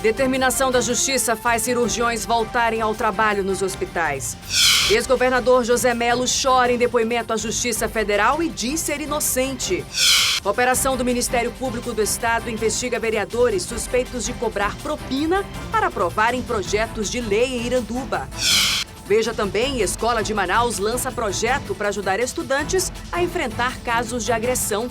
Determinação da Justiça faz cirurgiões voltarem ao trabalho nos hospitais. Ex-governador José Melo chora em depoimento à Justiça Federal e diz ser inocente. Operação do Ministério Público do Estado investiga vereadores suspeitos de cobrar propina para aprovarem projetos de lei em Iranduba. Veja também, Escola de Manaus lança projeto para ajudar estudantes a enfrentar casos de agressão.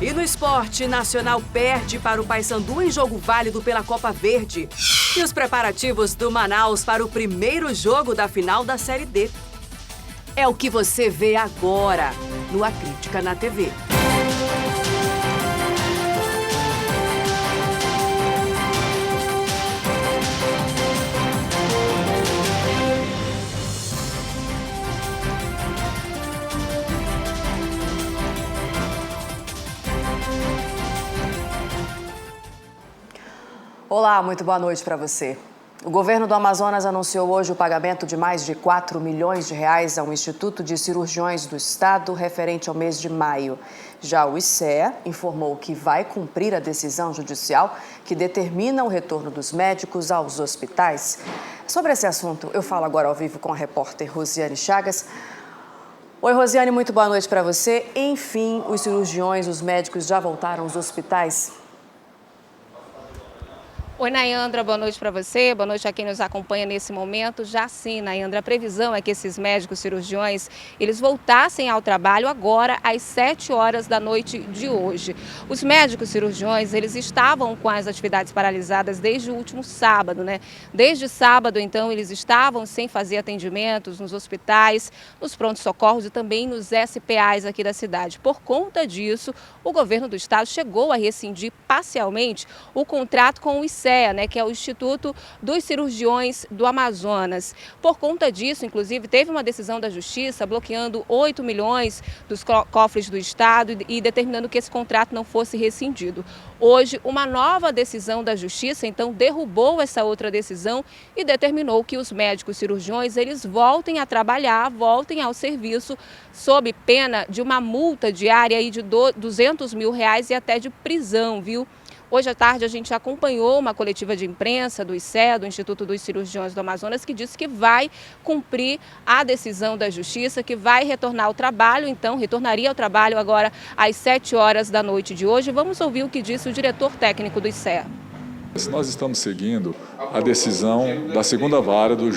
E no esporte, Nacional perde para o Paysandu em jogo válido pela Copa Verde. E os preparativos do Manaus para o primeiro jogo da final da Série D. É o que você vê agora no A Crítica na TV. Olá, muito boa noite para você. O governo do Amazonas anunciou hoje o pagamento de mais de 4 milhões de reais ao Instituto de Cirurgiões do Estado referente ao mês de maio. Já o ICEA informou que vai cumprir a decisão judicial que determina o retorno dos médicos aos hospitais. Sobre esse assunto, eu falo agora ao vivo com a repórter Rosiane Chagas. Oi, Rosiane, muito boa noite para você. Enfim, os cirurgiões, os médicos já voltaram aos hospitais? Oi, Nayandra, boa noite para você, boa noite a quem nos acompanha nesse momento. Já sim, Nayandra, a previsão é que esses médicos cirurgiões, eles voltassem ao trabalho agora às 7 horas da noite de hoje. Os médicos cirurgiões, eles estavam com as atividades paralisadas desde o último sábado, né? Desde sábado, então, eles estavam sem fazer atendimentos nos hospitais, nos prontos-socorros e também nos SPAs aqui da cidade. Por conta disso, o governo do estado chegou a rescindir parcialmente o contrato com o ICEA, que é o Instituto dos Cirurgiões do Amazonas. Por conta disso, inclusive, teve uma decisão da Justiça bloqueando 8 milhões dos cofres do Estado e determinando que esse contrato não fosse rescindido. Hoje, uma nova decisão da Justiça, então, derrubou essa outra decisão e determinou que os médicos cirurgiões, eles voltem a trabalhar, voltem ao serviço, sob pena de uma multa diária aí de R$200 mil e até de prisão, viu? Hoje à tarde a gente acompanhou uma coletiva de imprensa do ICEA, do Instituto dos Cirurgiões do Amazonas, que disse que vai cumprir a decisão da Justiça, que vai retornar ao trabalho, então retornaria ao trabalho agora às 7 horas da noite de hoje. Vamos ouvir o que disse o diretor técnico do ICEA. Nós estamos seguindo a decisão da segunda vara do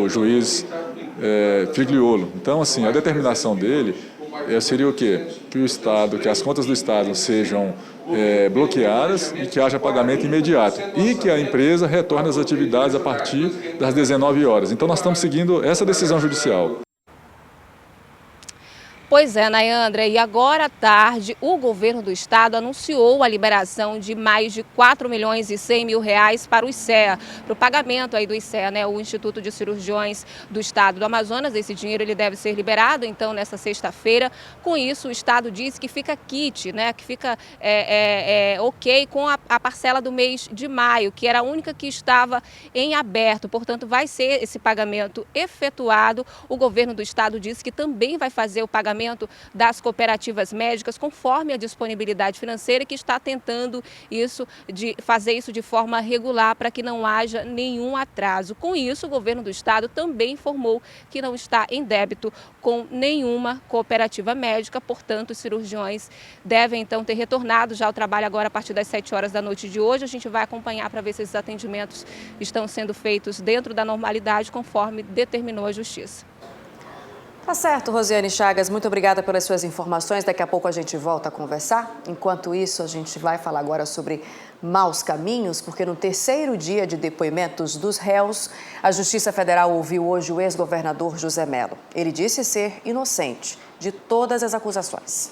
juiz Figliolo. Então, assim, a determinação dele seria o quê? Que o Estado, que as contas do Estado sejam bloqueadas e que haja pagamento imediato e que a empresa retorne às atividades a partir das 19 horas. Então nós estamos seguindo essa decisão judicial. Pois é, Nayandra, e agora à tarde o governo do estado anunciou a liberação de mais de 4 milhões e 100 mil reais para o ICEA, para o pagamento aí do ICEA, né, o Instituto de Cirurgiões do Estado do Amazonas. Esse dinheiro ele deve ser liberado, então, nessa sexta-feira. Com isso, o estado diz que fica quite, né, que fica ok com a parcela do mês de maio, que era a única que estava em aberto. Portanto, vai ser esse pagamento efetuado. O governo do estado disse que também vai fazer o pagamento das cooperativas médicas conforme a disponibilidade financeira, que está tentando fazer isso de forma regular para que não haja nenhum atraso. Com isso, o governo do estado também informou que não está em débito com nenhuma cooperativa médica, portanto, os cirurgiões devem então ter retornado já ao trabalho agora a partir das 7 horas da noite de hoje. A gente vai acompanhar para ver se esses atendimentos estão sendo feitos dentro da normalidade, conforme determinou a Justiça. Tá certo, Rosiane Chagas, muito obrigada pelas suas informações. Daqui a pouco a gente volta a conversar. Enquanto isso, a gente vai falar agora sobre maus caminhos, porque no terceiro dia de depoimentos dos réus, a Justiça Federal ouviu hoje o ex-governador José Melo. Ele disse ser inocente de todas as acusações.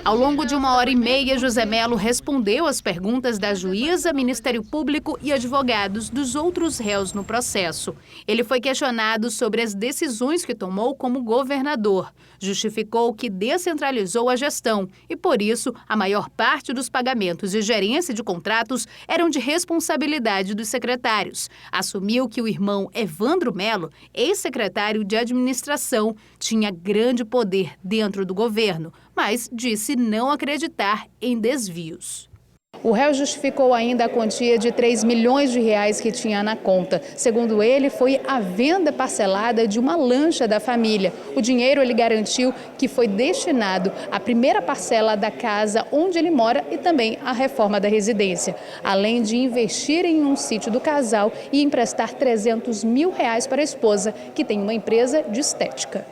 Ao longo de 1h30, José Melo respondeu às perguntas da juíza, Ministério Público e advogados dos outros réus no processo. Ele foi questionado sobre as decisões que tomou como governador. Justificou que descentralizou a gestão e, por isso, a maior parte dos pagamentos e gerência de contratos eram de responsabilidade dos secretários. Assumiu que o irmão Evandro Melo, ex-secretário de administração, tinha grande poder dentro do governo, mas disse não acreditar em desvios. O réu justificou ainda a quantia de R$3 milhões que tinha na conta. Segundo ele, foi a venda parcelada de uma lancha da família. O dinheiro ele garantiu que foi destinado à primeira parcela da casa onde ele mora e também à reforma da residência, além de investir em um sítio do casal e emprestar R$300 mil para a esposa, que tem uma empresa de estética.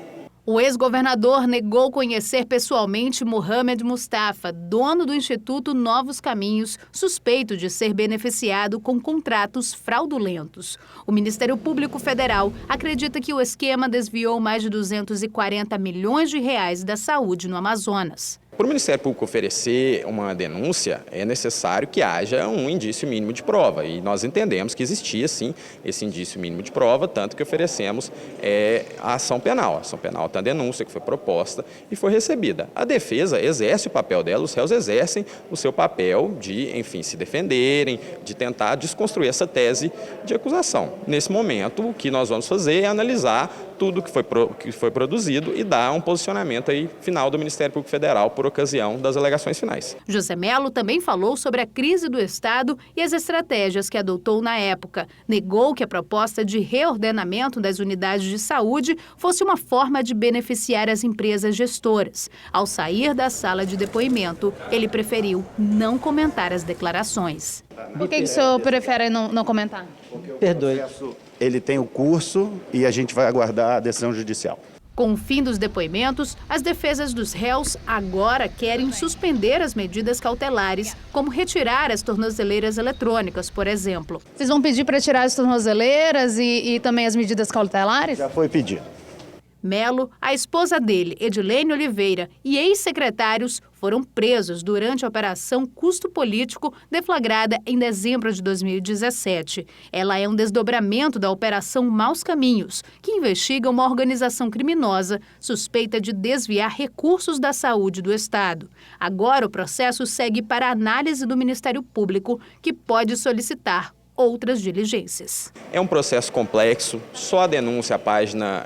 O ex-governador negou conhecer pessoalmente Mohamed Mustafa, dono do Instituto Novos Caminhos, suspeito de ser beneficiado com contratos fraudulentos. O Ministério Público Federal acredita que o esquema desviou mais de R$240 milhões da saúde no Amazonas. Para o Ministério Público oferecer uma denúncia, é necessário que haja um indício mínimo de prova. E nós entendemos que existia, sim, esse indício mínimo de prova, tanto que oferecemos a ação penal. A ação penal tem a denúncia que foi proposta e foi recebida. A defesa exerce o papel dela, os réus exercem o seu papel de, enfim, se defenderem, de tentar desconstruir essa tese de acusação. Nesse momento, o que nós vamos fazer é analisar tudo que foi produzido e dar um posicionamento aí final do Ministério Público Federal por ocasião das alegações finais. José Mello também falou sobre a crise do Estado e as estratégias que adotou na época. Negou que a proposta de reordenamento das unidades de saúde fosse uma forma de beneficiar as empresas gestoras. Ao sair da sala de depoimento, ele preferiu não comentar as declarações. Por que o senhor prefere não comentar? Perdoe. Ele tem o curso e a gente vai aguardar a decisão judicial. Com o fim dos depoimentos, as defesas dos réus agora querem suspender as medidas cautelares, como retirar as tornozeleiras eletrônicas, por exemplo. Vocês vão pedir para tirar as tornozeleiras e também as medidas cautelares? Já foi pedido. Mello, a esposa dele, Edilene Oliveira, e ex-secretários foram presos durante a Operação Custo Político, deflagrada em dezembro de 2017. Ela é um desdobramento da Operação Maus Caminhos, que investiga uma organização criminosa suspeita de desviar recursos da saúde do Estado. Agora o processo segue para a análise do Ministério Público, que pode solicitar outras diligências. É um processo complexo, só a denúncia, a página,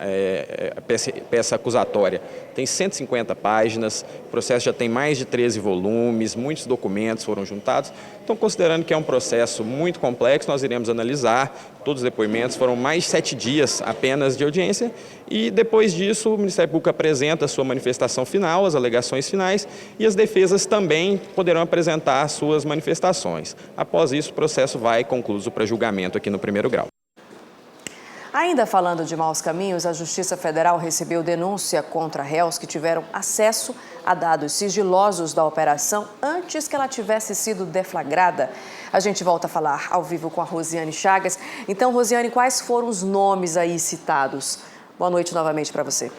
peça acusatória, tem 150 páginas, o processo já tem mais de 13 volumes, muitos documentos foram juntados. Então, considerando que é um processo muito complexo, nós iremos analisar todos os depoimentos, foram mais de 7 dias apenas de audiência e depois disso o Ministério Público apresenta a sua manifestação final, as alegações finais e as defesas também poderão apresentar suas manifestações. Após isso, o processo vai concluído para julgamento aqui no primeiro grau. Ainda falando de maus caminhos, a Justiça Federal recebeu denúncia contra réus que tiveram acesso a dados sigilosos da operação antes que ela tivesse sido deflagrada. A gente volta a falar ao vivo com a Rosiane Chagas. Então, Rosiane, quais foram os nomes aí citados? Boa noite novamente para você.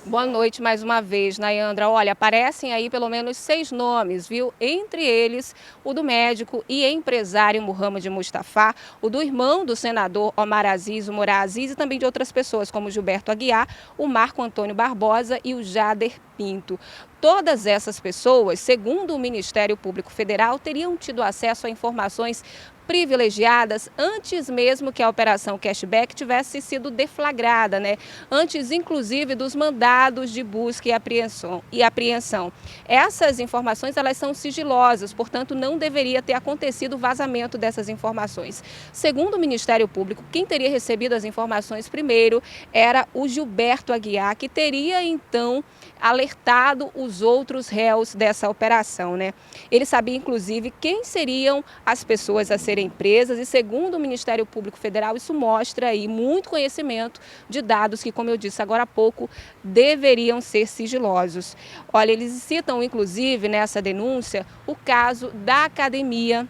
Boa noite mais uma vez, Nayandra. Olha, aparecem aí pelo menos 6 nomes, viu? Entre eles, o do médico e empresário Mohamed Mustafa, o do irmão do senador Omar Aziz, o Morá Aziz, e também de outras pessoas como Gilberto Aguiar, o Marco Antônio Barbosa e o Jader Pinto. Todas essas pessoas, segundo o Ministério Público Federal, teriam tido acesso a informações privilegiadas antes mesmo que a Operação Cashback tivesse sido deflagrada, né? Antes, inclusive, dos mandados de busca e apreensão. Essas informações, elas são sigilosas, portanto, não deveria ter acontecido o vazamento dessas informações. Segundo o Ministério Público, quem teria recebido as informações primeiro era o Gilberto Aguiar, que teria, então, alertado os outros réus dessa operação, né? Ele sabia, inclusive, quem seriam as pessoas a serem presas e, segundo o Ministério Público Federal, isso mostra aí muito conhecimento de dados que, como eu disse agora há pouco, deveriam ser sigilosos. Olha, eles citam, inclusive, nessa denúncia, o caso da academia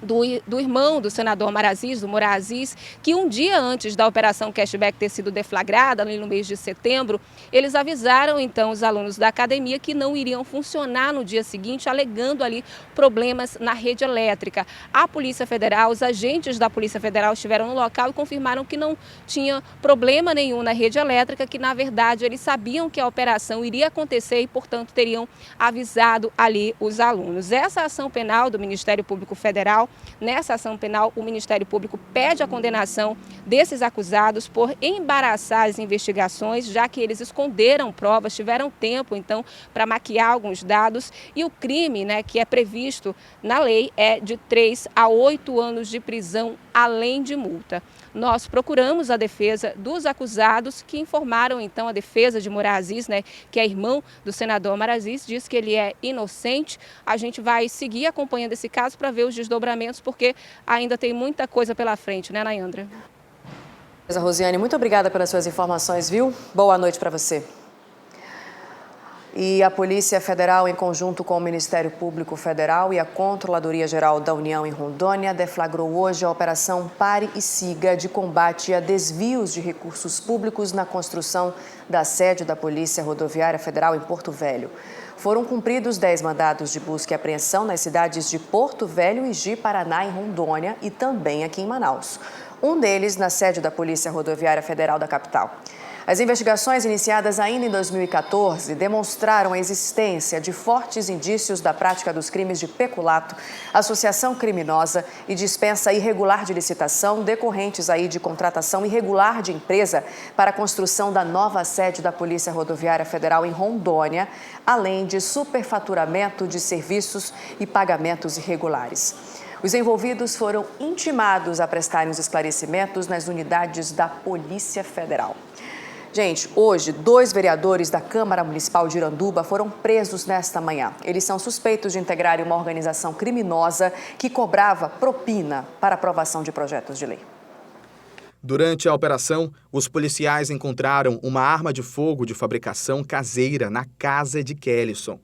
do irmão do senador Omar Aziz, do Morá Aziz, que um dia antes da Operação Cashback ter sido deflagrada, ali no mês de setembro, eles avisaram então os alunos da academia que não iriam funcionar no dia seguinte, alegando ali problemas na rede elétrica. A Polícia Federal, os agentes da Polícia Federal estiveram no local e confirmaram que não tinha problema nenhum na rede elétrica, que na verdade eles sabiam que a operação iria acontecer e, portanto, teriam avisado ali os alunos. Essa ação penal do Ministério Público Federal penal. Nessa ação penal, o Ministério Público pede a condenação desses acusados por embaraçar as investigações, já que eles esconderam provas, tiveram tempo, então, para maquiar alguns dados. E o crime, né, que é previsto na lei é de 3 a 8 anos de prisão, além de multa. Nós procuramos a defesa dos acusados, que informaram, então, a defesa de Moura Aziz, né, que é irmão do senador Omar Aziz, diz que ele é inocente. A gente vai seguir acompanhando esse caso para ver os desdobramentos, porque ainda tem muita coisa pela frente, né, Nayandra? Rosiane, muito obrigada pelas suas informações, viu? Boa noite para você. E a Polícia Federal, em conjunto com o Ministério Público Federal e a Controladoria Geral da União em Rondônia, deflagrou hoje a Operação Pare e Siga de combate a desvios de recursos públicos na construção da sede da Polícia Rodoviária Federal em Porto Velho. Foram cumpridos 10 mandados de busca e apreensão nas cidades de Porto Velho e Ji-Paraná, em Rondônia, e também aqui em Manaus. Um deles na sede da Polícia Rodoviária Federal da capital. As investigações iniciadas ainda em 2014 demonstraram a existência de fortes indícios da prática dos crimes de peculato, associação criminosa e dispensa irregular de licitação, decorrentes aí de contratação irregular de empresa para a construção da nova sede da Polícia Rodoviária Federal em Rondônia, além de superfaturamento de serviços e pagamentos irregulares. Os envolvidos foram intimados a prestarem os esclarecimentos nas unidades da Polícia Federal. Gente, hoje, 2 vereadores da Câmara Municipal de Iranduba foram presos nesta manhã. Eles são suspeitos de integrarem uma organização criminosa que cobrava propina para aprovação de projetos de lei. Durante a operação, os policiais encontraram uma arma de fogo de fabricação caseira na casa de Kellyson.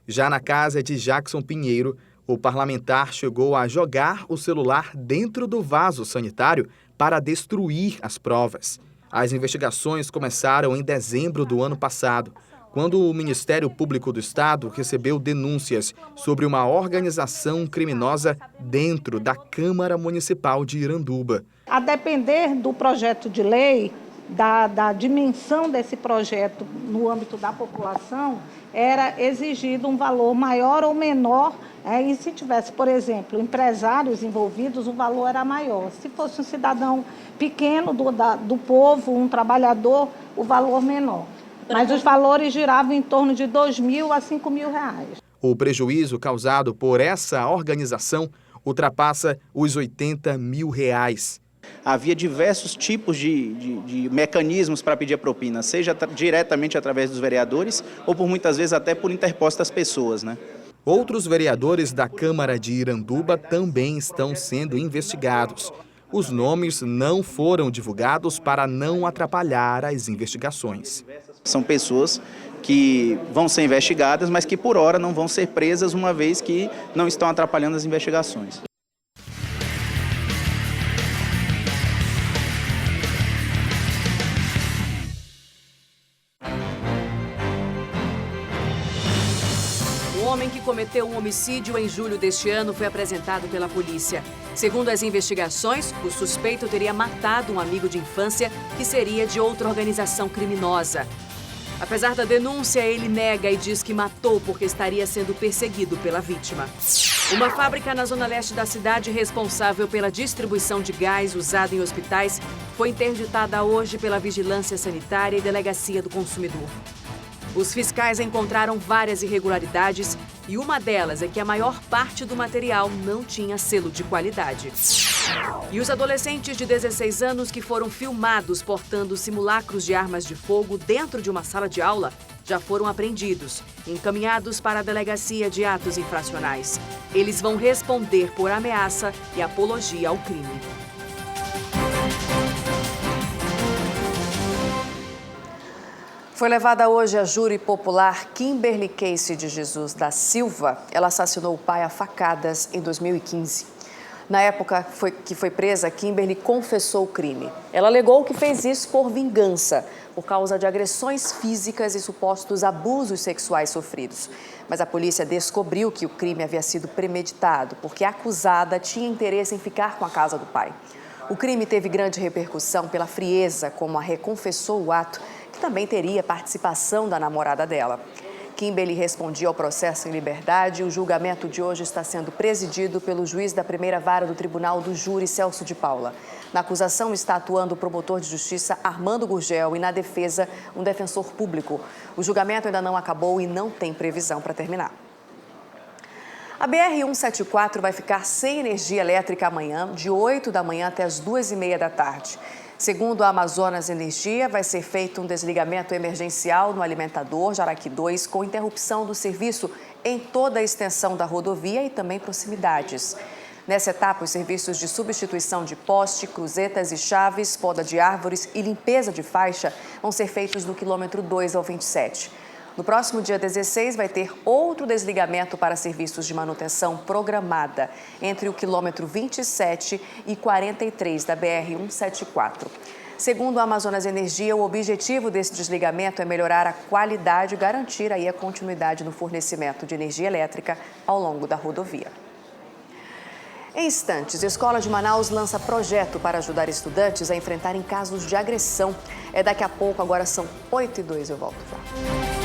Já na casa de Jackson Pinheiro, o parlamentar chegou a jogar o celular dentro do vaso sanitário para destruir as provas. As investigações começaram em dezembro do ano passado, quando o Ministério Público do Estado recebeu denúncias sobre uma organização criminosa dentro da Câmara Municipal de Iranduba. A depender do projeto de lei, da dimensão desse projeto no âmbito da população, era exigido um valor maior ou menor. E se tivesse, por exemplo, empresários envolvidos, o valor era maior. Se fosse um cidadão pequeno do povo, um trabalhador, o valor menor. Mas os valores giravam em torno de R$2.000 a R$5.000. O prejuízo causado por essa organização ultrapassa os R$80 mil. Havia diversos tipos de mecanismos para pedir a propina, seja diretamente através dos vereadores ou por muitas vezes até por interpostas pessoas, né? Outros vereadores da Câmara de Iranduba também estão sendo investigados. Os nomes não foram divulgados para não atrapalhar as investigações. São pessoas que vão ser investigadas, mas que por hora não vão ser presas, uma vez que não estão atrapalhando as investigações. O homem que cometeu um homicídio em julho deste ano foi apresentado pela polícia. Segundo as investigações, o suspeito teria matado um amigo de infância que seria de outra organização criminosa. Apesar da denúncia, ele nega e diz que matou porque estaria sendo perseguido pela vítima. Uma fábrica na zona leste da cidade responsável pela distribuição de gás usado em hospitais foi interditada hoje pela Vigilância Sanitária e Delegacia do Consumidor. Os fiscais encontraram várias irregularidades e uma delas é que a maior parte do material não tinha selo de qualidade. E os adolescentes de 16 anos que foram filmados portando simulacros de armas de fogo dentro de uma sala de aula já foram apreendidos e encaminhados para a Delegacia de Atos Infracionais. Eles vão responder por ameaça e apologia ao crime. Foi levada hoje a júri popular Kimberly Casey de Jesus da Silva. Ela assassinou o pai a facadas em 2015. Na época que foi presa, Kimberly confessou o crime. Ela alegou que fez isso por vingança, por causa de agressões físicas e supostos abusos sexuais sofridos. Mas a polícia descobriu que o crime havia sido premeditado, porque a acusada tinha interesse em ficar com a casa do pai. O crime teve grande repercussão pela frieza como a reconfessou o ato, que também teria participação da namorada dela. Kimberly respondia ao processo em liberdade. O julgamento de hoje está sendo presidido pelo juiz da primeira vara do Tribunal do Júri, Celso de Paula. Na acusação está atuando o promotor de justiça Armando Gurgel e na defesa um defensor público. O julgamento ainda não acabou e não tem previsão para terminar. A BR-174 vai ficar sem energia elétrica amanhã, de 8 da manhã até as 2h30 da tarde. Segundo a Amazonas Energia, vai ser feito um desligamento emergencial no alimentador Jaraqui 2, com interrupção do serviço em toda a extensão da rodovia e também proximidades. Nessa etapa, os serviços de substituição de poste, cruzetas e chaves, poda de árvores e limpeza de faixa vão ser feitos do quilômetro 2 ao 27. No próximo dia 16, vai ter outro desligamento para serviços de manutenção programada entre o quilômetro 27 e 43 da BR-174. Segundo a Amazonas Energia, o objetivo desse desligamento é melhorar a qualidade e garantir aí a continuidade no fornecimento de energia elétrica ao longo da rodovia. Em instantes, a Escola de Manaus lança projeto para ajudar estudantes a enfrentarem casos de agressão. Daqui a pouco, agora são 8h02, eu volto já.